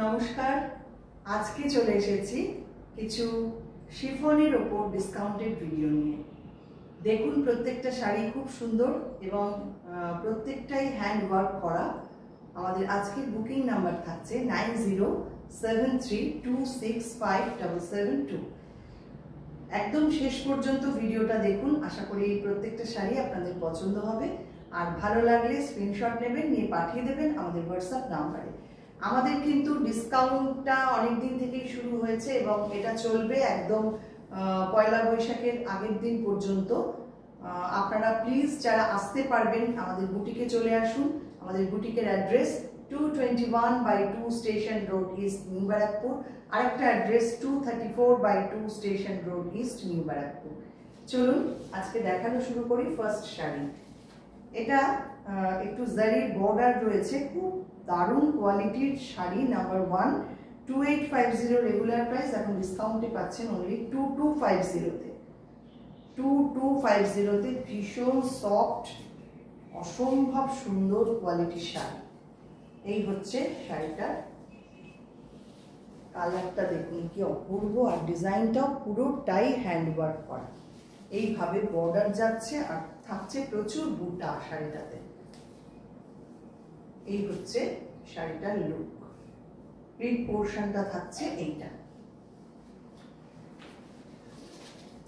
নমস্কার, আজকে চলে এসেছি কিছু শিফনের ওপর ডিসকাউন্টেড ভিডিও নিয়ে। দেখুন, প্রত্যেকটা শাড়ি খুব সুন্দর এবং প্রত্যেকটাই হ্যান্ড ওয়ার্ক করা। আমাদের আজকের বুকিং নাম্বার থাকছে 9073265772। একদম শেষ পর্যন্ত ভিডিওটা দেখুন। আশা করি প্রত্যেকটা শাড়ি আপনাদের পছন্দ হবে। আর ভালো লাগলে স্ক্রিনশট নেবেন, নিয়ে পাঠিয়ে দেবেন আমাদের হোয়াটসঅ্যাপ নাম্বারে। আমাদের কিন্তু ডিসকাউন্টটা অনেক দিন থেকেই শুরু হয়েছে এবং এটা চলবে একদম পয়লা বৈশাখের আগের দিন পর্যন্ত। আপনারা প্লিজ যারা আসতে পারবেন আমাদের বুটিকে চলে আসুন। আমাদের বুটিকের address 221/2 station road east, new Barrackpore. আরেকটা address 234/2 station road east, new Barrackpore. চলুন আজকে দেখানো শুরু করি। ফার্স্ট শাড়ি, এটা একটু জারির বর্ডার রয়েছে, খুব দারুণ কোয়ালিটির শাড়ি। নাম্বার 1, 2850 রেগুলার প্রাইস, এখন ডিসকাউন্টে পাচ্ছেন অনলি 2250-তে। 2250-তে ভীষণ সফট, অসম্ভব সুন্দর কোয়ালিটির শাড়ি। এই হচ্ছে শাড়িটার কালারটা, দেখুন কি অপূর্ব। আর ডিজাইনটাও পুরোটাই হ্যান্ডওয়ার্ক করা। এইভাবে বর্ডার যাচ্ছে আর থাকছে প্রচুর বুটা শাড়িটাতে। এই হচ্ছে শাড়িটার লুক। প্রিন্ট পোর্শনটা থাকছে এইটা।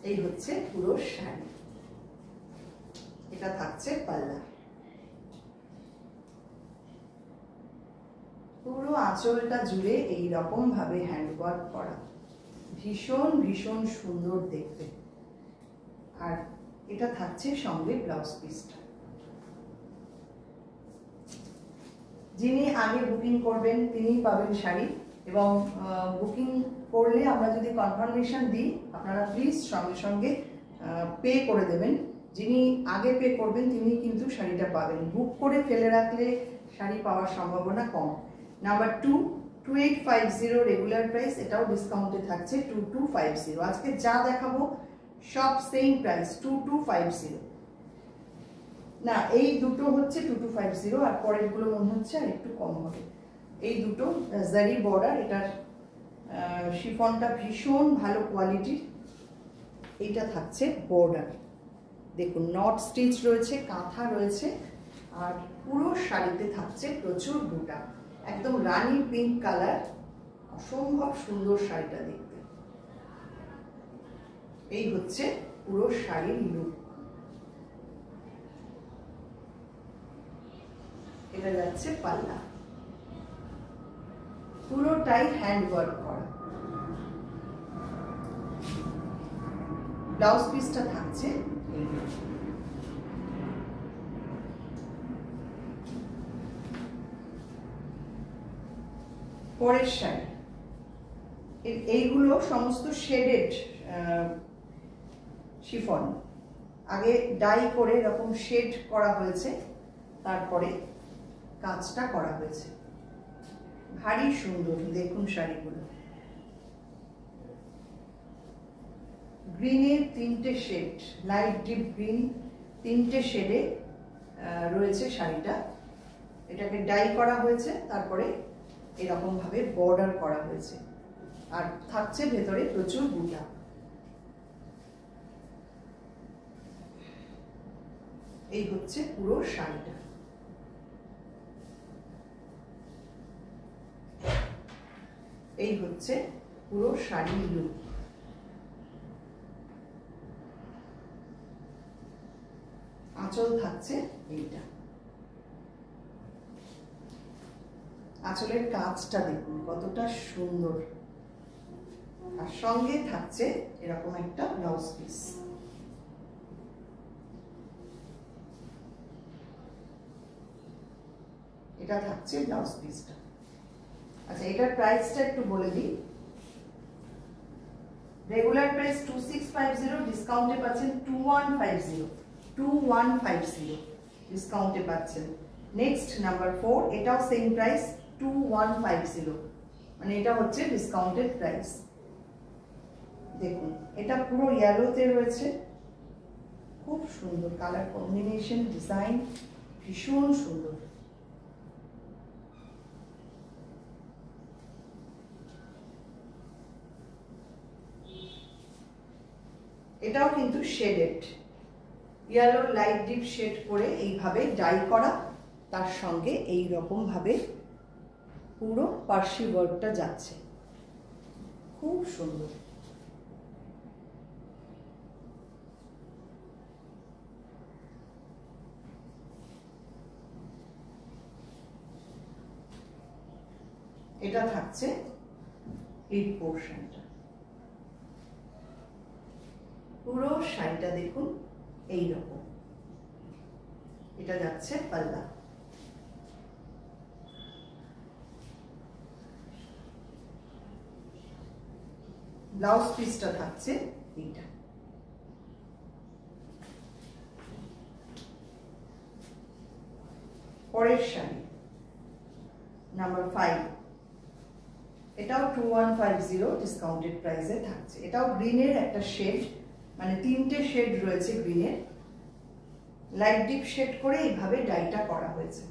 এই হচ্ছে পুরো শাড়ি। এটা থাকছে পাল্লা। পুরো আঁচলটা জুড়ে এই রকম ভাবে হ্যান্ডওয়ার্ক করা, ভীষণ ভীষণ সুন্দর দেখতে। আর এটা থাকছে সঙ্গে ব্লাউজ পিসটা। যিনি আগে বুকিং করবেন তিনিই পাবেন শাড়ি, এবং বুকিং করলে আমরা যদি কনফার্মেশন দিই আপনারা প্লিজ সঙ্গে সঙ্গে পে করে দেবেন। যিনি আগে পে করবেন তিনি কিন্তু শাড়িটা পাবেন। বুক করে ফেলে রাখলে শাড়ি পাওয়ার সম্ভাবনা কম। নাম্বার 2, 2850 রেগুলার প্রাইস, এটাও ডিসকাউন্টে থাকছে 2250। আজকে যা দেখাবো সব সেম প্রাইস 2250। না, এই দুটো হচ্ছে 2250, আর পরের গুলো মনে হচ্ছে আর একটু কম হবে। এই দুটো জারি বর্ডার, এটার শিফনটা ভীষণ ভালো কোয়ালিটির। এইটা থাকছে বর্ডার, দেখুন নট স্টিচ রয়েছে, কাঁথা রয়েছে, আর পুরো শাড়িতে থাকছে প্রচুর বুটা। একদম রানী পিঙ্ক কালার, অসম্ভব সুন্দর শাড়িটা দেখতে। এই হচ্ছে পুরো শাড়ির লুক। এটা যাচ্ছে পাল্লা, পুরোটাই হ্যান্ডওয়ার্ক করা। ব্লাউজ পিসটা থাকছে পরের শাড়ি। এইগুলো সমস্ত শেডেড শিফন। আগে ডাই করে এরকম শেড করা হয়েছে, তারপরে কাজটা করা হয়েছে। ভারী সুন্দর, দেখুন শাড়িগুলো। গ্রিনের 3টে শেড, লাইট ডিপ গ্রিন 3টে শেডে রয়েছে শাড়িটা। এটাকে ডাই করা হয়েছে, তারপরে এরকম ভাবে বর্ডার করা হয়েছে, আর থাকছে ভেতরে প্রচুর বুটা। এই হচ্ছে পুরো শাড়িটা। এই হচ্ছে পুরো শাড়ির লুক। আঁচল থাকছে এইটা। আঁচলের কাজটা দেখুন কতটা সুন্দর, আর সঙ্গে থাকছে এরকম একটা ব্লাউজ পিস। এটা থাকছে ব্লাউজ পিসটা। আচ্ছা, এটার প্রাইসটা একটু বলে দিই। রেগুলার প্রাইস 2650, ডিসকাউন্টে পাচ্ছেন 2150 ডিসকাউন্টে পাচ্ছেন। নেক্সট নাম্বার 4, এটাও সেম প্রাইস 2150, মানে এটা হচ্ছে ডিসকাউন্টেড প্রাইস। দেখুন এটা পুরো ইয়েলোতে রয়েছে, খুব সুন্দর কালার কম্বিনেশন, ডিজাইন ভীষণ সুন্দর। এটাও কিন্তু shaded, yellow light deep shade করে এইভাবে ডাই করা, তার সঙ্গে এই রকম ভাবে পুরো পার্সি ওয়ার্কটা যাচ্ছে, খুব সুন্দর। এটা থাকছে এই পোর্শনটা, পুরো শাড়িটা দেখুন এই রকম। এটা যাচ্ছে পাল্লা। ব্লাউজ পিসটা থাকছে এইটা। পরের শাড়ি নাম্বার 5, এটাও 2150 ডিসকাউন্টেড প্রাইসে থাকছে। এটাও গ্রিনের একটা শেড, মানে 3টে শেড রয়েছে গ্রিনের, লাইট ডিপ শেড করে এইভাবে ডাইটা করা হয়েছে,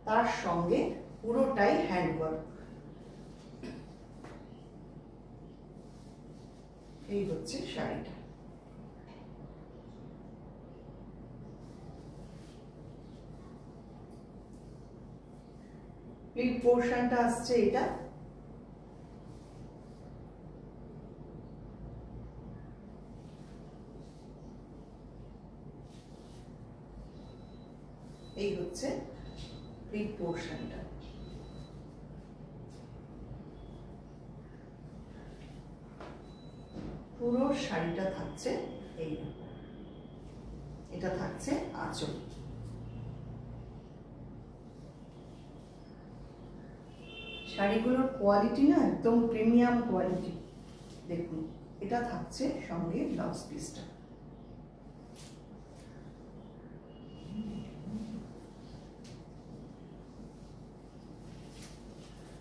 তার সঙ্গে পুরোটাই হ্যান্ডওয়ার্ক। এই হচ্ছে শাড়িটা। প্লিট পোর্শনটা আসছে এটা, এই হচ্ছে প্লিট পোর্শনটা। পুরো শাড়িটা থাকছে এই রকম। এটা থাকছে আঁচল। শাড়িগুলোর কোয়ালিটি না একদম প্রিমিয়াম কোয়ালিটি, দেখুন। এটা থাকছে সঙ্গে ব্লাউজ পিসটা।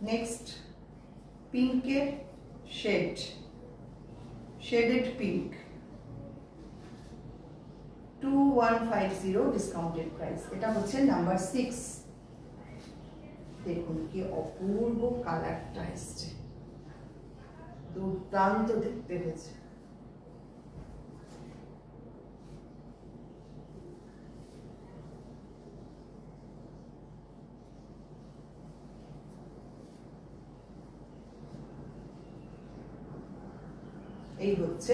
নেক্সট পিঙ্কের shade, shaded pink, 2150 discounted price. এটা হচ্ছে নাম্বার 6। দেখুন কি অপূর্ব কালারটা এসছে, দুর্দান্ত দেখতে হয়েছে। এই হচ্ছে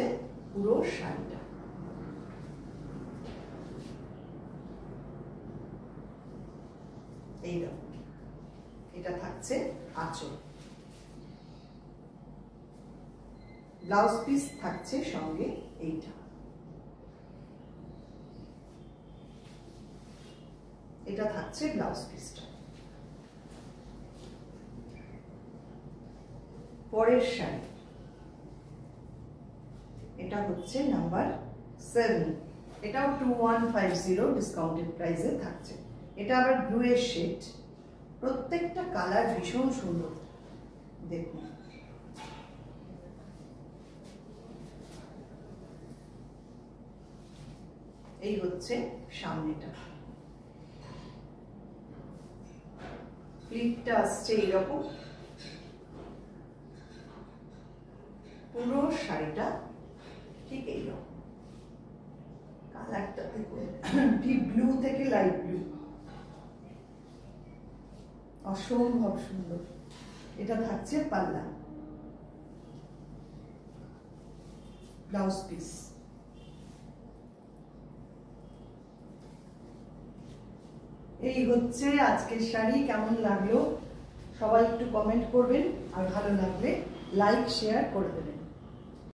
পুরো শাড়িটা। এইরকম এটা থাকছে আঁচল। ব্লাউজ পিস থাকছে সঙ্গে এইটা। এটা থাকছে ব্লাউজ পিসটা। পরের শাড়ি, এটা হচ্ছে নাম্বার 7। এটাও 2150 ডিসকাউন্টেড প্রাইসে থাকছে। এটা আবার ব্লু এর শেড, প্রত্যেকটা কালার ভীষণ সুন্দর, দেখুন। এই হচ্ছে সামনেটা, প্লিটটা আসছে এইরকম। পুরো শাড়িটা ঠিক এইরকম, কালারটা দেখুন, ডিপ ব্লু থেকে লাইট ব্লু, অসম্ভব সুন্দর। এটা থাকছে পাল্লা, ব্লাউজ পিস। এই হচ্ছে আজকের শাড়ি। কেমন লাগলো সবাই একটু কমেন্ট করবেন, আর ভালো লাগলে লাইক শেয়ার করে দেবেন।